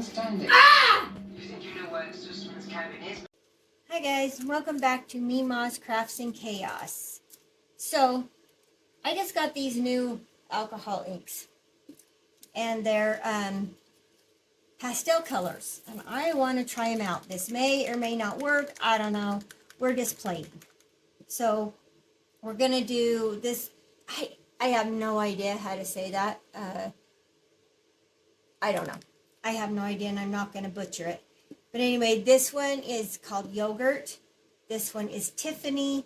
understand it. Ah! You think you know where Sussman's cabin is? Hi guys, welcome back to Mima's Crafts and Chaos. So, I just got these new alcohol inks. And they're pastel colors. And I want to try them out. This may or may not work. I don't know. We're just playing. So, we're going to do this. I have no idea how to say that. I don't know. I have no idea and I'm not going to butcher it. But anyway, this one is called Yogurt. This one is Tiffany.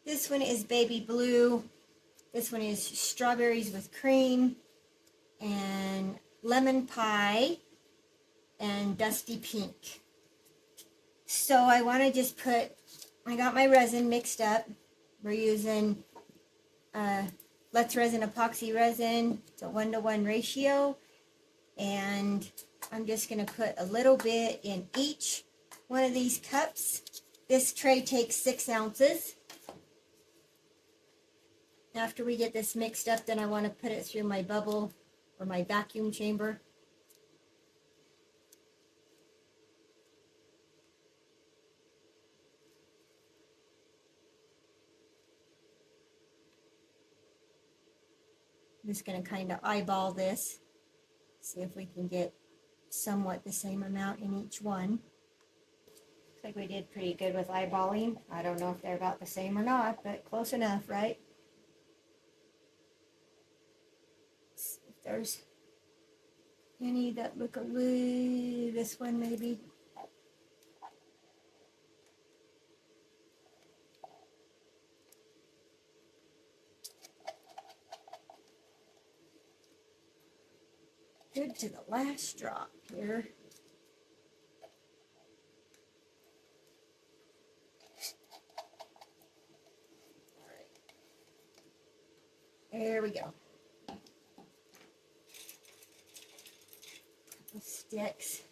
This one is Baby Blue. This one is Strawberries with Cream. And Lemon Pie. And Dusty Pink. So I want to just I got my resin mixed up. We're using Let's Resin epoxy resin. It's a 1-to-1 ratio. And I'm just going to put a little bit in each one of these cups. This tray takes 6 ounces. After we get this mixed up, then I want to put it through my bubble or my vacuum chamber. I'm just going to kind of eyeball this. See if we can get somewhat the same amount in each one. Looks like we did pretty good with eyeballing. I don't know if they're about the same or not, but close enough, right? Let's see if there's any that look a little, this one maybe. Good to the last drop here. All right. There we go. Couple sticks.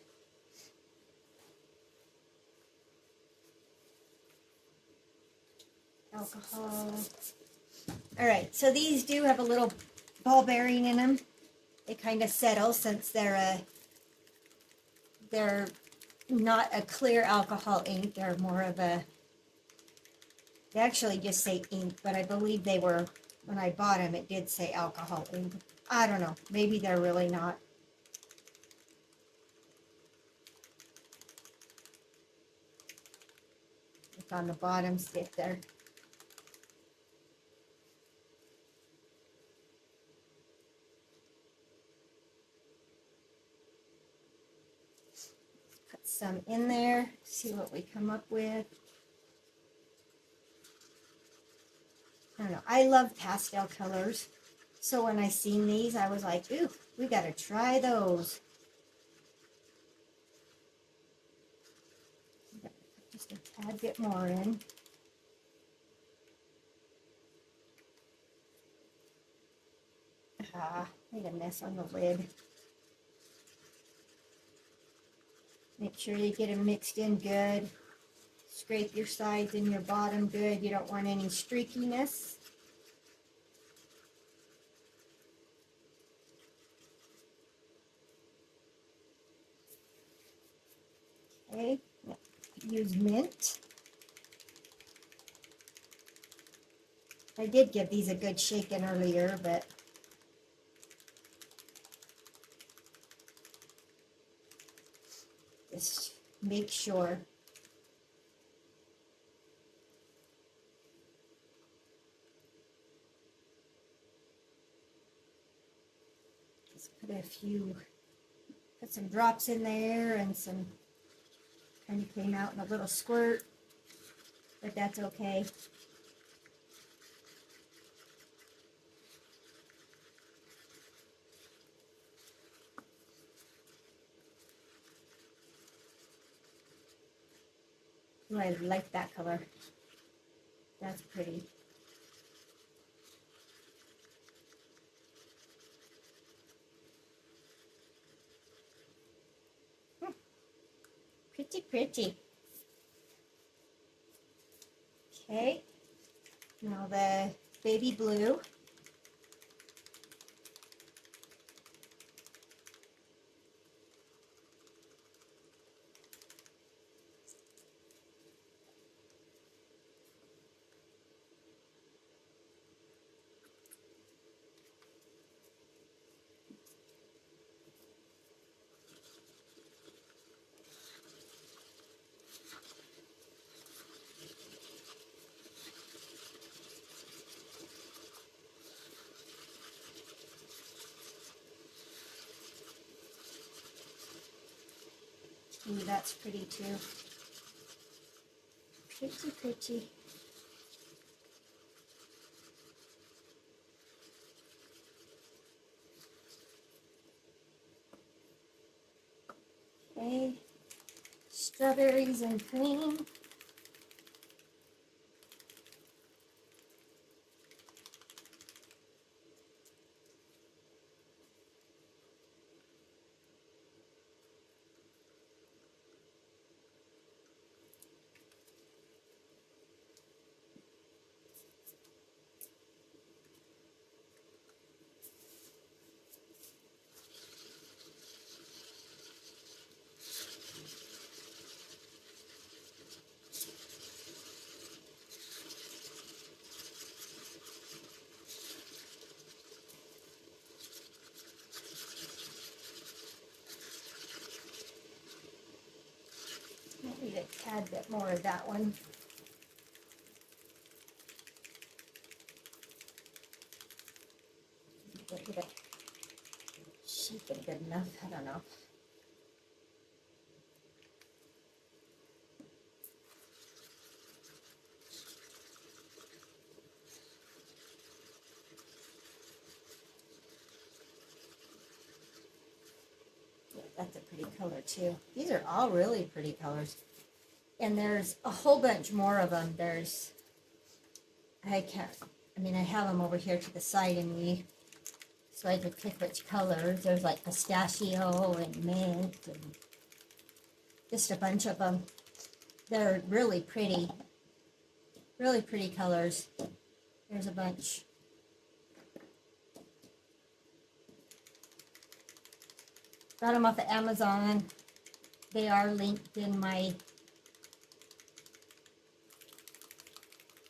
Alcohol. All right, so these do have a little ball bearing in them. They kind of settle since they're not a clear alcohol ink. They're more of a, they actually just say ink, but I believe they were, when I bought them, it did say alcohol ink. I don't know. Maybe they're really not. Look on the bottom stick there. Put some in there, see what we come up with. I don't know. I love pastel colors. So when I seen these, I was like, ooh, we got to try those. Just a tad bit more in. Made a mess on the lid. Make sure you get them mixed in good. Scrape your sides and your bottom good. You don't want any streakiness. Okay, use mint. I did give these a good shaking earlier, but just make sure. Just put some drops in there and some kind of came out in a little squirt, but that's okay. Oh, I like that color. That's pretty. Pretty, pretty. Okay. Now the baby blue. Ooh, that's pretty too. Pretty, pretty. Okay. Strawberries and cream. Maybe a tad bit more of that one. Get it shapen good enough. I don't know. Yeah, that's a pretty color too. These are all really pretty colors. And there's a whole bunch more of them. There's, I have them over here to the side of me so I could pick which colors. There's like pistachio and mint and just a bunch of them. They're really pretty colors. There's a bunch. Got them off of Amazon. They are linked in my,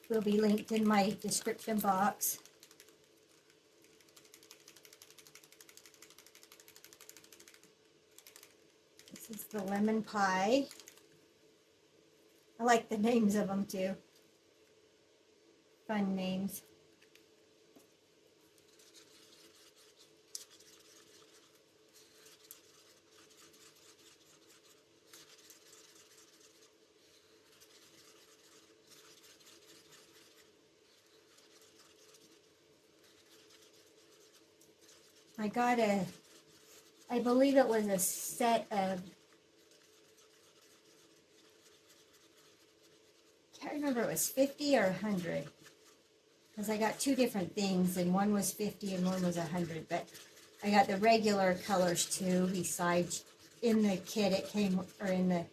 will be linked in my description box. This is the lemon pie. I like the names of them too. Fun names. I got I believe it was a set of, can't remember, it was 50 or 100. Because I got two different things, and one was 50 and one was 100. But I got the regular colors too, besides in the kit it came, or in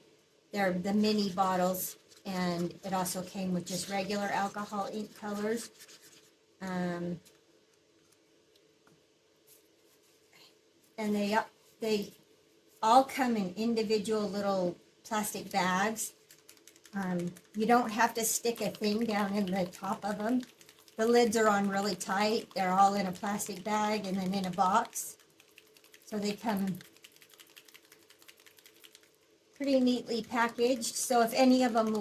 they're the mini bottles, and it also came with just regular alcohol ink colors. And they all come in individual little plastic bags. You don't have to stick a thing down in the top of them. The lids are on really tight. They're all in a plastic bag and then in a box. So they come pretty neatly packaged. So if any of them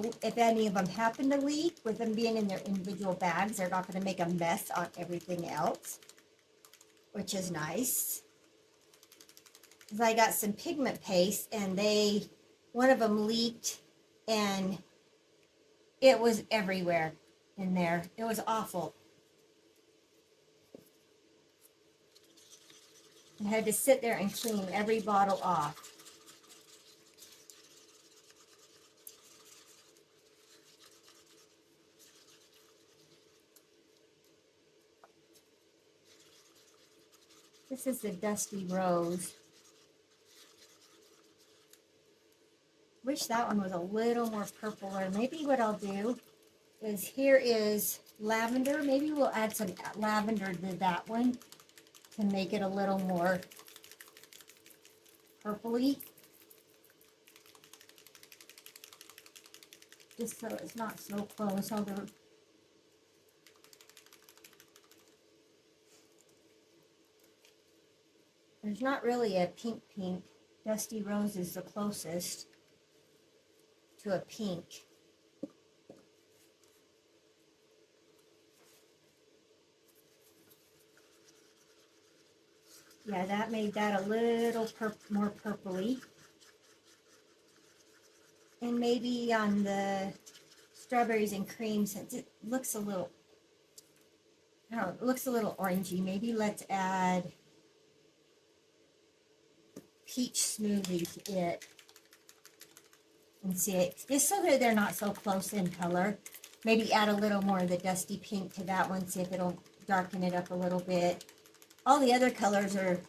happen to leak, with them being in their individual bags, they're not going to make a mess on everything else, which is nice. Because I got some pigment paste, and one of them leaked, and it was everywhere in there. It was awful. I had to sit there and clean every bottle off. This is the Dusty Rose. Wish that one was a little more purple, or maybe what I'll do is, here is Lavender. Maybe we'll add some lavender to that one to make it a little more purpley. Just so it's not so close. There's not really a pink. Dusty Rose is the closest to a pink. Yeah, that made that a little more purpley. And maybe on the strawberries and cream, since it looks a little, I don't know, it looks a little orangey, maybe let's add Peach Smoothie to it and see it, just so that they're not so close in color. Maybe add a little more of the dusty pink to that one, see if it'll darken it up a little bit. All the other colors are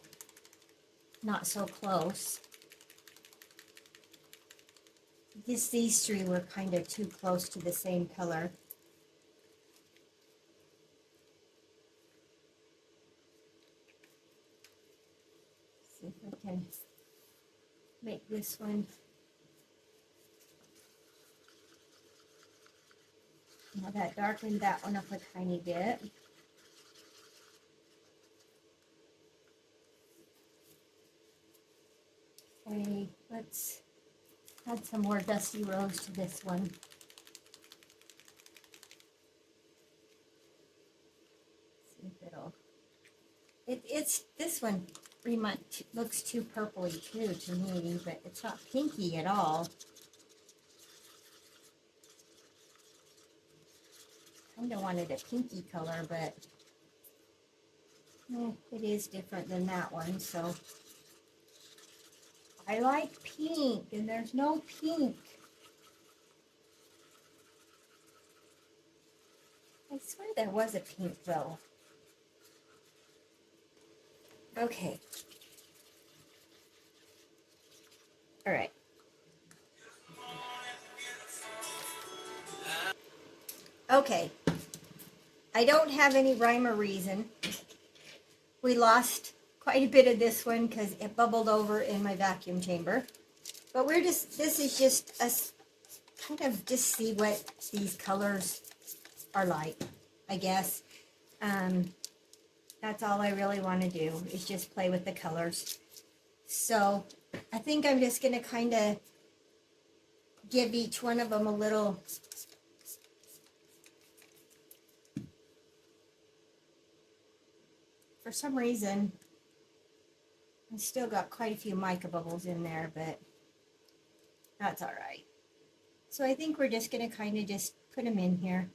not so close. Just these three were kind of too close to the same color. See if I can make this one. Now that darkened that one up a tiny bit. Okay, let's add some more Dusty Rose to this one. See if it'll. It's this one looks too purpley too to me, but it's not pinky at all. Kind of wanted a pinky color, but it is different than that one. So I like pink, and there's no pink. I swear there was a pink though. Okay. All right. Okay. I don't have any rhyme or reason. We lost quite a bit of this one because it bubbled over in my vacuum chamber. But this is just us kind of just see what these colors are like, I guess. That's all I really want to do is just play with the colors. So I think I'm just going to kind of give each one of them a little for some reason, I still got quite a few mica bubbles in there, but that's all right. So I think we're just going to kind of just put them in here,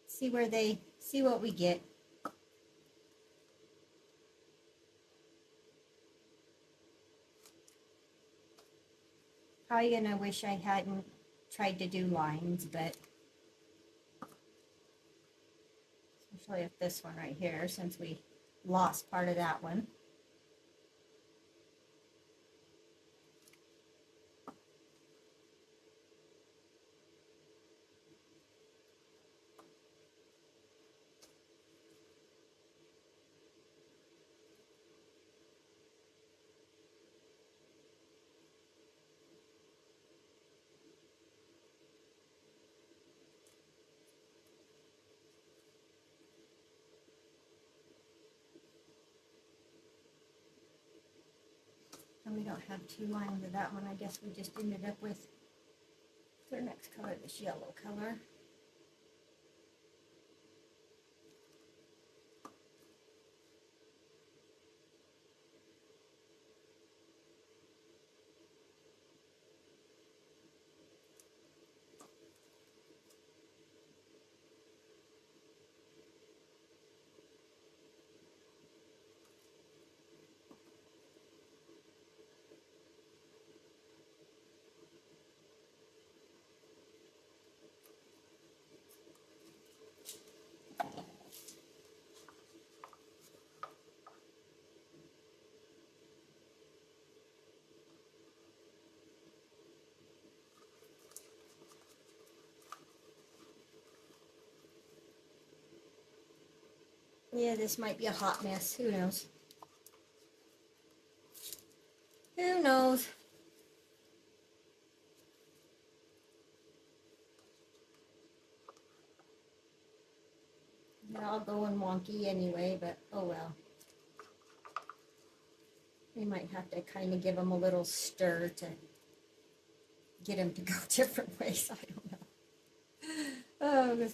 see what we get. Probably gonna wish I hadn't tried to do lines, but especially if this one right here, since we lost part of that one. And we don't have two lines of that one. I guess we just ended up with their next color, this yellow color. Yeah, this might be a hot mess. Who knows? Who knows? They're all going wonky anyway, but oh well. We might have to kind of give them a little stir to get them to go different ways. I don't know. Oh,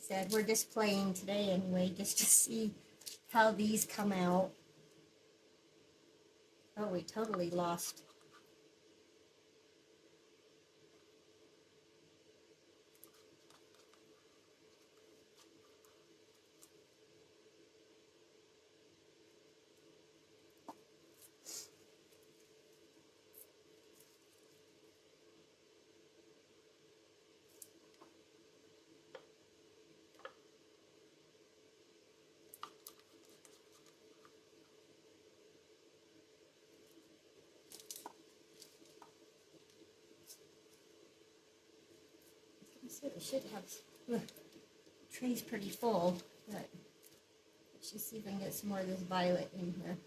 said, we're just playing today anyway, just to see how these come out. Oh, we totally lost. It should have, the tray's pretty full, but let's just see if I can get some more of this violet in here.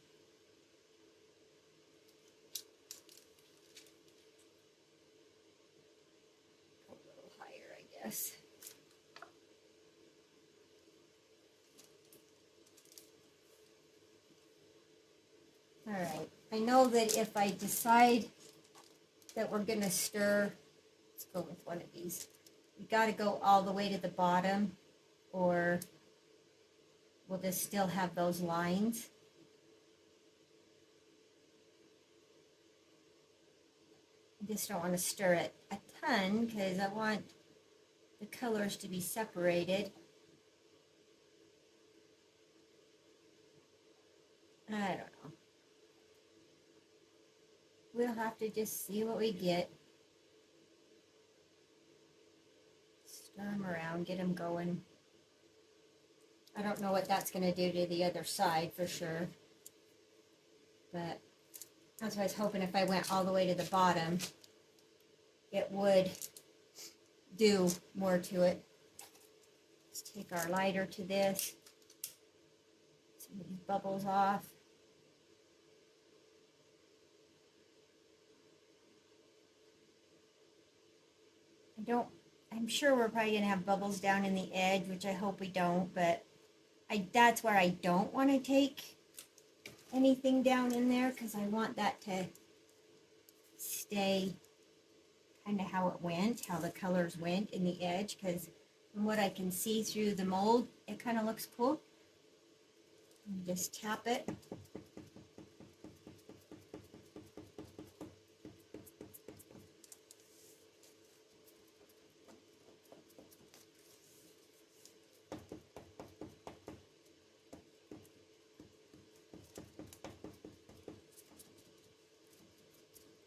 A little higher, I guess. All right, I know that if I decide that we're gonna stir, let's go with one of these. We gotta go all the way to the bottom, or we'll just still have those lines. I just don't want to stir it a ton because I want the colors to be separated. I don't know. We'll have to just see what we get. Stir them around, get them going. I don't know what that's going to do to the other side for sure. But that's what I was hoping, if I went all the way to the bottom, it would do more to it. Let's take our lighter to this. Some of these bubbles off. I'm sure we're probably going to have bubbles down in the edge, which I hope we don't, but that's where I don't want to take anything down in there, because I want that to stay kind of how it went, how the colors went in the edge, because from what I can see through the mold, it kind of looks cool. And just tap it.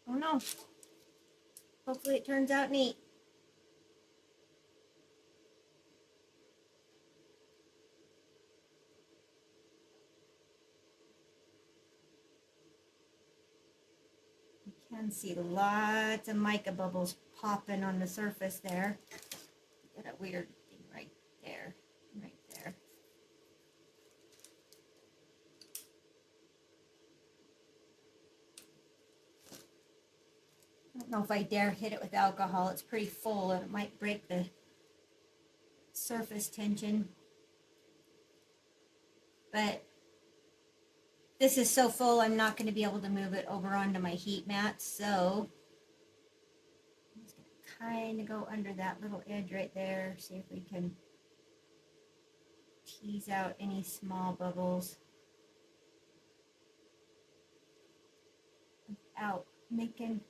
Oh no. Hopefully it turns out neat. You can see lots of mica bubbles popping on the surface there. Got a weird thing right there. Right there. I don't know if I dare hit it with alcohol. It's pretty full and it might break the surface tension. But this is so full, I'm not going to be able to move it over onto my heat mat. So I'm just going to kind of go under that little edge right there. See if we can tease out any small bubbles without making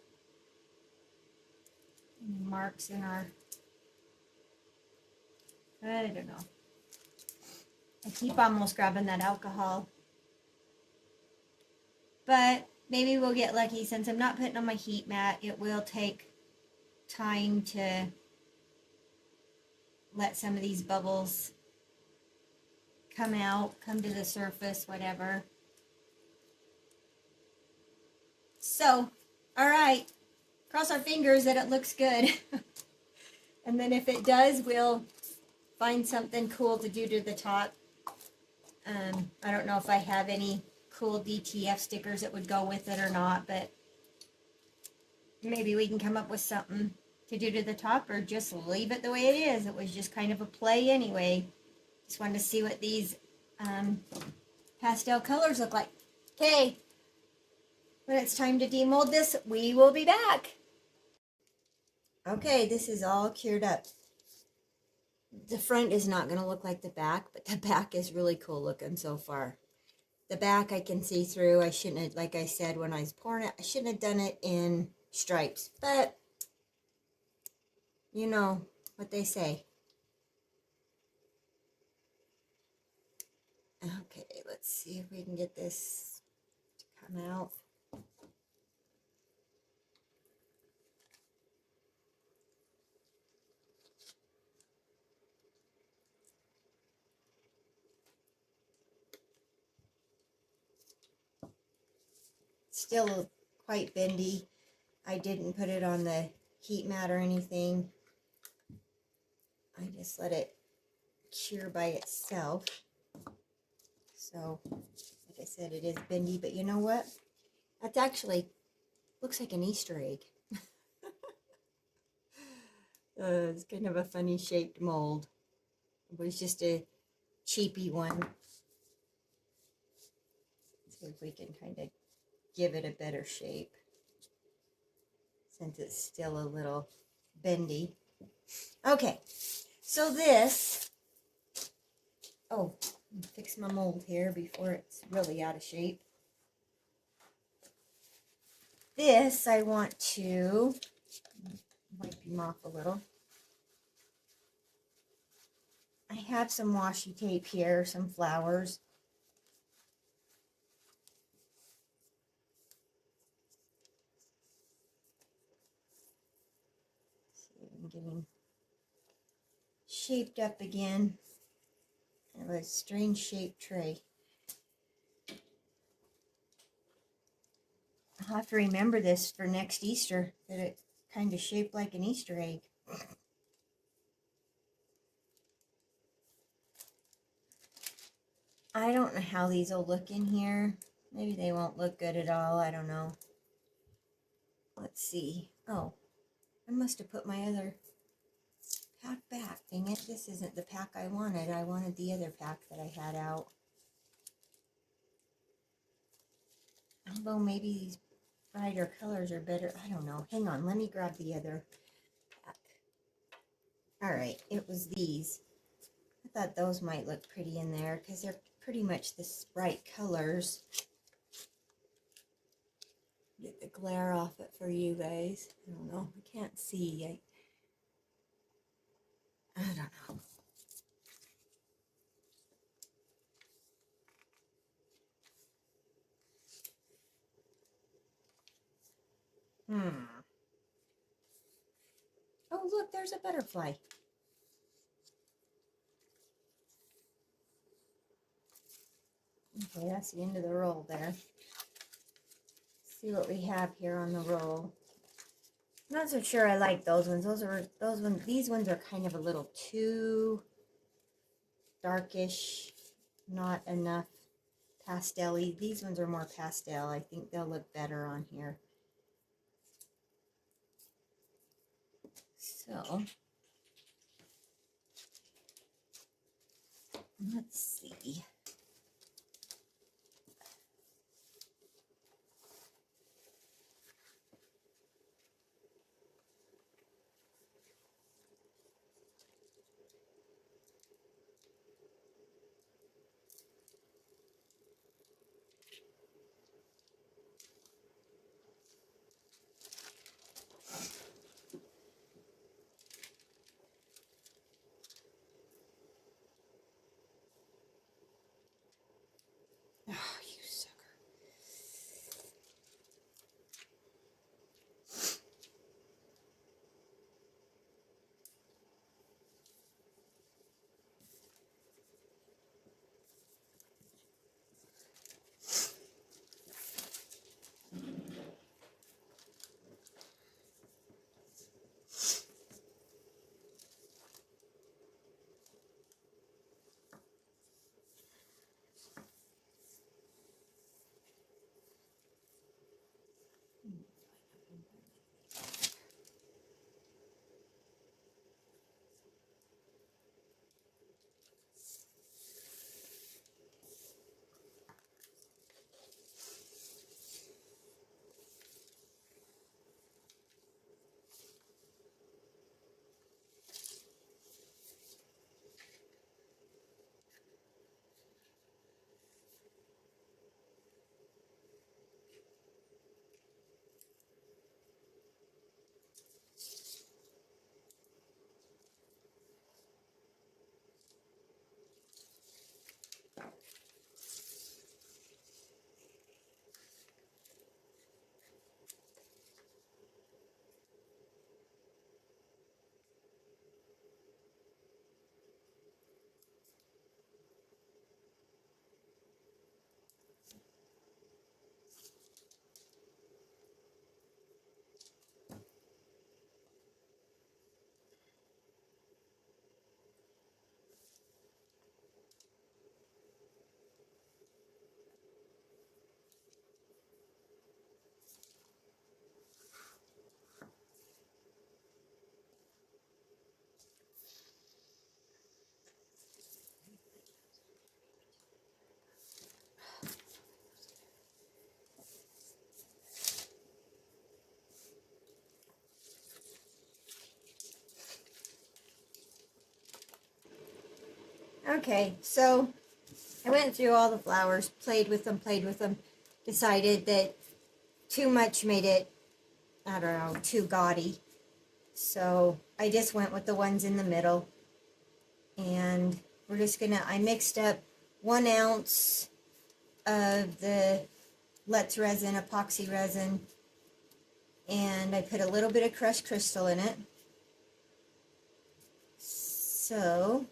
any marks in our, I don't know. I keep almost grabbing that alcohol. But maybe we'll get lucky. Since I'm not putting on my heat mat, it will take time to let some of these bubbles come out, come to the surface, whatever. So, all right. Cross our fingers that it looks good. And then if it does, we'll find something cool to do to the top. I don't know if I have any cool DTF stickers that would go with it or not, but maybe we can come up with something to do to the top, or just leave it the way it is. It was just kind of a play anyway. Just wanted to see what these pastel colors look like. Okay, when it's time to demold this, we will be back. Okay, this is all cured up. The front is not going to look like the back, but the back is really cool looking so far. The back I can see through. I shouldn't have, like I said when I was pouring it, I shouldn't have done it in stripes. But, you know what they say. Okay, let's see if we can get this to come out. Still quite bendy. I didn't put it on the heat mat or anything. I just let it cure by itself. So, like I said, it is bendy, but you know what? That's actually looks like an Easter egg. It's kind of a funny shaped mold. It was just a cheapy one. See if we can kind of give it a better shape, since it's still a little bendy. Okay, so this, oh, fix my mold here before it's really out of shape. This I want to wipe him off a little. I have some washi tape here, some flowers. See if I'm getting shaped up again. I have a strange shaped tray. I'll have to remember this for next Easter, that it's kind of shaped like an Easter egg. I don't know how these will look in here. Maybe they won't look good at all. I don't know. Let's see. Oh, I must have put my other pack back. Dang it, this isn't the pack I wanted. I wanted the other pack that I had out. Although maybe these brighter colors are better. I don't know. Hang on, let me grab the other pack. Alright, it was these. I thought those might look pretty in there because they're pretty much this bright colors. Get the glare off it for you guys. I don't know. I can't see. I don't know. Oh, look, there's a butterfly. Okay, that's the end of the roll there. See what we have here on the roll. I'm not so sure I like those ones. These ones are kind of a little too darkish, not enough pastel-y. These ones are more pastel. I think they'll look better on here. So, let's see. Okay, so I went through all the flowers, played with them, decided that too much made it, I don't know, too gaudy. So I just went with the ones in the middle. And we're just gonna, I mixed up 1 ounce of the Let's Resin epoxy resin, and I put a little bit of crushed crystal in it. So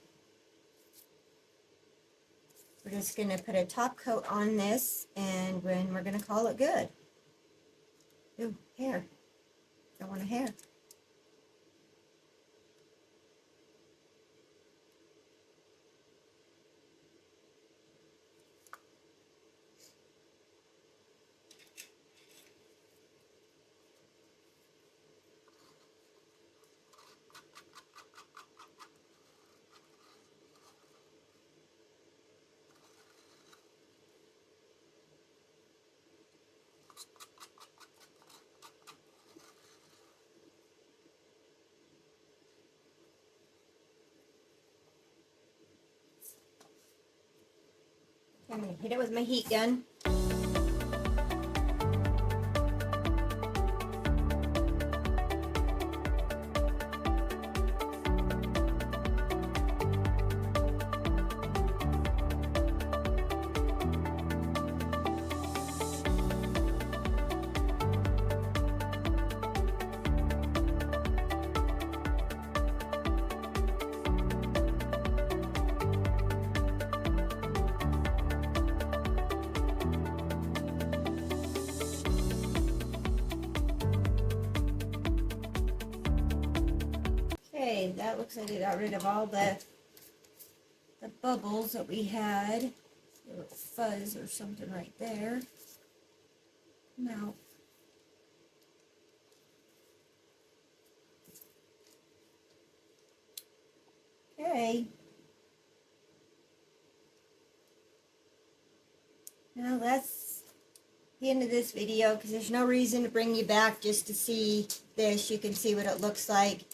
we're just gonna put a top coat on this, and when we're gonna call it good. Ooh, hair. Don't want a hair. I'm gonna hit it with my heat gun. Okay, that looks like it got rid of all the bubbles that we had. A little fuzz or something right there. Now, okay. Now that's the end of this video, because there's no reason to bring you back just to see this. You can see what it looks like.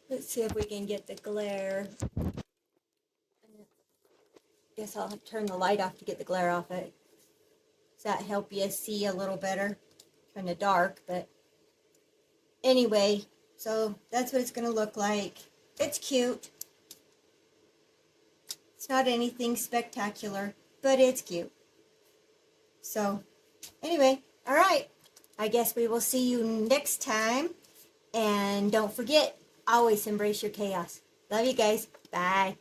Let's see if we can get the glare. Guess I'll have to turn the light off to get the glare off it. Does that help you see a little better? Kind of dark, but anyway, so that's what it's going to look like. It's cute. It's not anything spectacular, but it's cute. So anyway, all right. I guess we will see you next time. And don't forget, always embrace your chaos. Love you guys. Bye.